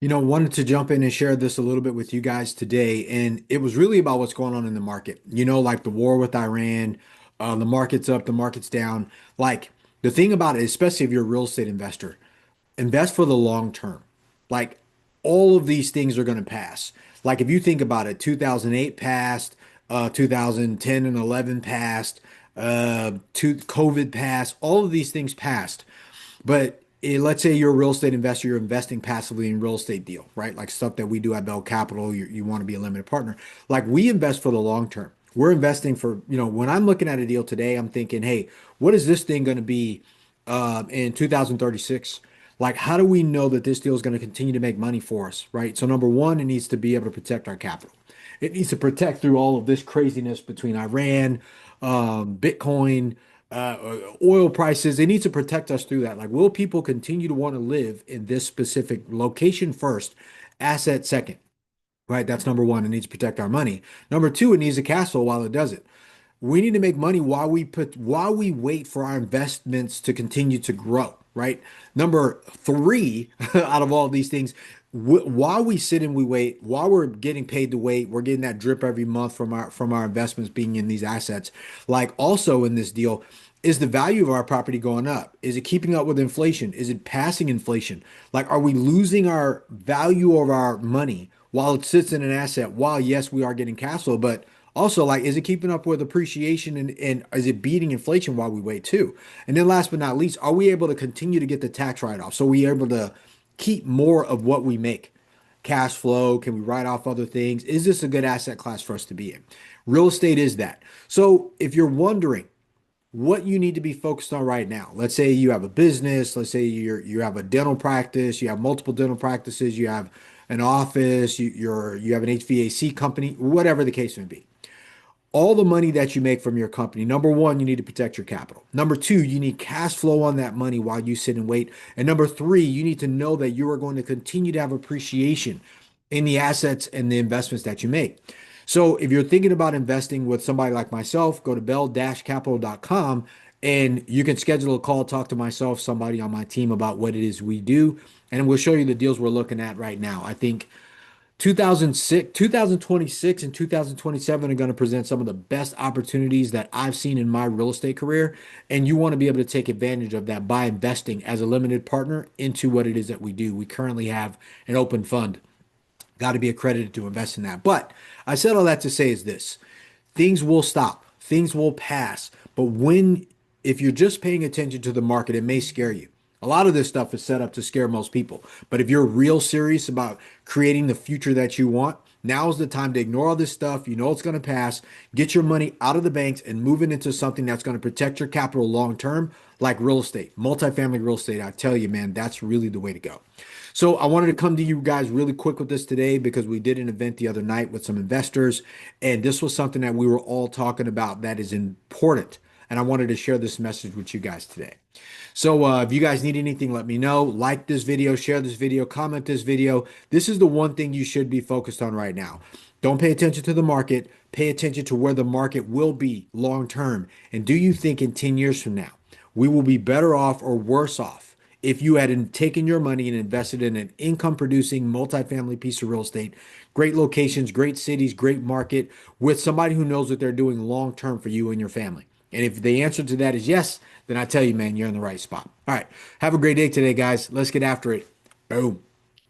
Wanted to jump in and share this a little bit with you guys today. And it was really about what's going on in the market. Like the war with Iran, the market's up, the market's down. Like the thing about it, especially if you're a real estate investor, invest for the long term. Like all of these things are going to pass. Like if you think about it, 2008 passed, 2010 and 11 passed, COVID passed, all of these things passed. But let's say you're a real estate investor, you're investing passively in real estate deal, right? Like stuff that we do at Bell Capital, you want to be a limited partner. Like we invest for the long term. We're investing for, when I'm looking at a deal today, I'm thinking, hey, what is this thing going to be in 2036? Like, how do we know that this deal is going to continue to make money for us, right? So number one, it needs to be able to protect our capital. It needs to protect through all of this craziness between Iran, Bitcoin, oil prices. It needs to protect us through that. Like, will people continue to want to live in this specific location first, asset second, right? That's number one. It needs to protect our money. Number two, it needs a cash flow while it does it. We need to make money while we wait for our investments to continue to grow, right? Number three, out of all these things, while we sit and we wait, while we're getting paid to wait, we're getting that drip every month from our investments being in these assets. Like also in this deal, is the value of our property going up? Is it keeping up with inflation? Is it passing inflation? Like, are we losing our value of our money while it sits in an asset? While yes, we are getting cash flow, but also, like, is it keeping up with appreciation and is it beating inflation while we wait too? And then last but not least, are we able to continue to get the tax write-off? So we able to keep more of what we make? Cash flow? Can we write off other things? Is this a good asset class for us to be in? Real estate is that. So if you're wondering what you need to be focused on right now, let's say you have a business, let's say you have a dental practice, you have multiple dental practices, you have an office, you have an HVAC company, whatever the case may be, all the money that you make from your company, number one, you need to protect your capital. Number two, you need cash flow on that money while you sit and wait. And number three, you need to know that you are going to continue to have appreciation in the assets and the investments that you make. So if you're thinking about investing with somebody like myself, go to bell-capital.com and you can schedule a call, talk to myself, somebody on my team about what it is we do, and we'll show you the deals we're looking at right now. I think 2006, 2026 and 2027 are going to present some of the best opportunities that I've seen in my real estate career. And you want to be able to take advantage of that by investing as a limited partner into what it is that we do. We currently have an open fund. Got to be accredited to invest in that. But I said all that to say is this: things will stop, things will pass. But if you're just paying attention to the market, it may scare you. A lot of this stuff is set up to scare most people. But if you're real serious about creating the future that you want, now is the time to ignore all this stuff. You know it's going to pass. Get your money out of the banks and move it into something that's going to protect your capital long term, like real estate, multifamily real estate. I tell you, man, that's really the way to go. So I wanted to come to you guys really quick with this today because we did an event the other night with some investors, and this was something that we were all talking about that is important. And I wanted to share this message with you guys today. So if you guys need anything, let me know. Like this video, share this video, comment this video. This is the one thing you should be focused on right now. Don't pay attention to the market. Pay attention to where the market will be long term. And do you think in 10 years from now, we will be better off or worse off if you had taken your money and invested in an income producing multifamily piece of real estate, great locations, great cities, great market with somebody who knows what they're doing long term for you and your family? And if the answer to that is yes, then I tell you, man, you're in the right spot. All right. Have a great day today, guys. Let's get after it. Boom.